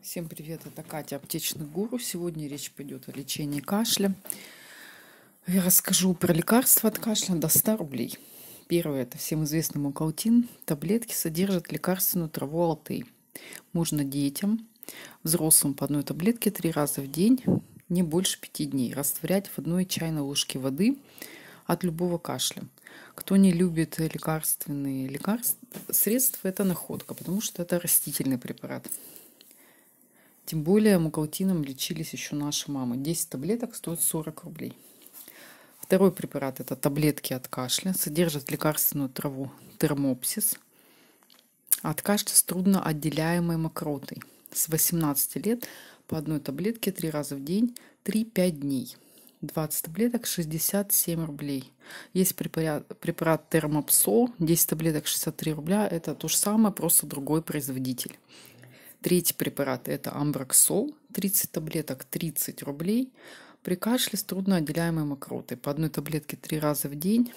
Всем привет, это Катя, аптечный гуру. Сегодня речь пойдет о лечении кашля. Я расскажу про лекарства от кашля до 100 рублей. Первое, это всем известный мукалтин. Таблетки содержат лекарственную траву алтей. Можно детям, взрослым по одной таблетке 3 раза в день, не больше 5 дней, растворять в одной чайной ложке воды от любого кашля. Кто не любит лекарственные средства, это находка, потому что это растительный препарат. Тем более мукалтином лечились еще наши мамы. 10 таблеток стоит 40 рублей. Второй препарат – это таблетки от кашля. Содержат лекарственную траву термопсис. От кашля с трудноотделяемой мокротой. С 18 лет по одной таблетке 3 раза в день, 3-5 дней. 20 таблеток 67 рублей. Есть препарат термопсол, 10 таблеток 63 рубля. Это то же самое, просто другой производитель. Третий препарат – это амброксол, 30 таблеток 30 рублей. При кашле с трудноотделяемой мокротой. По одной таблетке 3 раза в день,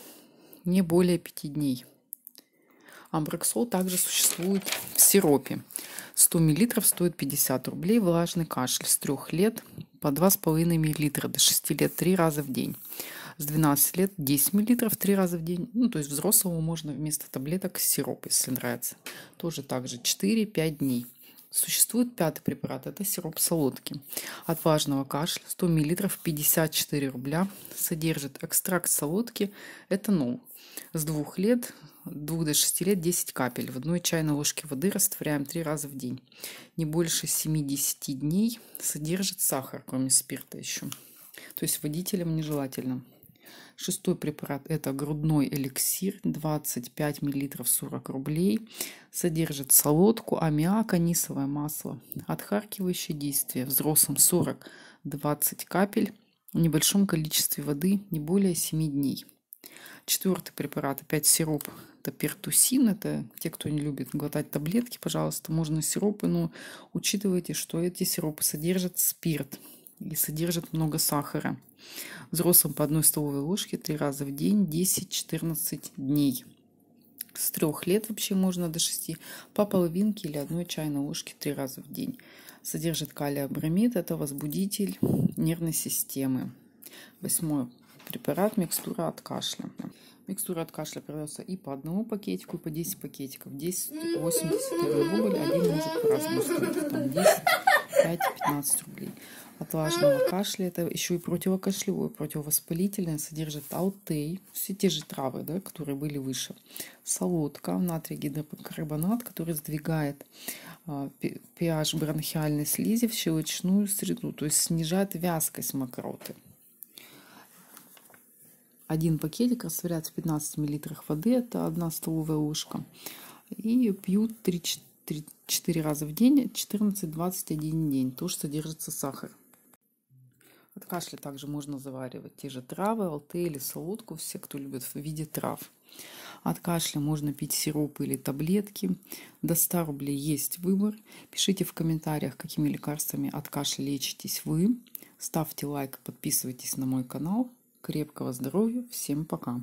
не более 5 дней. Амброксол также существует в сиропе. 100 мл стоит 50 рублей. Влажный кашель с 3 лет по 2,5 мл, до 6 лет 3 раза в день. С 12 лет 10 мл 3 раза в день. То есть взрослому можно вместо таблеток сироп, если нравится. Тоже также 4-5 дней. Существует пятый препарат, это сироп солодкий. От влажного кашля 100 мл 54 рубля. Содержит экстракт солодки, этанол. С 2 лет, 2 до 6 лет 10 капель. В одной чайной ложке воды растворяем 3 раза в день. Не больше 70 дней. Содержит сахар, кроме спирта еще. То есть водителям нежелательно. Шестой препарат – это грудной эликсир, 25 мл 40 рублей. Содержит солодку, аммиак, анисовое масло. Отхаркивающее действие. Взрослым 40-20 капель. В небольшом количестве воды не более 7 дней. Четвертый препарат, опять сироп, это пертусин. Это те, кто не любит глотать таблетки, пожалуйста, можно сиропы, но учитывайте, что эти сиропы содержат спирт и содержат много сахара. Взрослым по 1 столовой ложке 3 раза в день, 10-14 дней. С 3 лет вообще можно до 6, по половинке или 1 чайной ложке 3 раза в день. Содержит калиобромид, это возбудитель нервной системы. 8 препарат, микстура от кашля. Микстура от кашля продается и по 1 пакетику, и по 10 пакетиков. 10 81 рубль, один может по-разному стоить. Там 10, 5, 15 рублей. От влажного кашля это еще и противокашлевое, противовоспалительное, содержит алтей, все те же травы, да, которые были выше. Солодка, натрий гидрокарбонат, который сдвигает pH бронхиальной слизи в щелочную среду, то есть снижает вязкость мокроты. Один пакетик растворяется в 15 мл воды, это 1 столовая ложка. И пьют 3-4 раза в день, 14-21 день. Тоже содержится сахар. От кашля также можно заваривать те же травы, алтей или солодку, все, кто любит в виде трав. От кашля можно пить сиропы или таблетки. До 100 рублей есть выбор. Пишите в комментариях, какими лекарствами от кашля лечитесь вы. Ставьте лайк, подписывайтесь на мой канал. Крепкого здоровья, всем пока!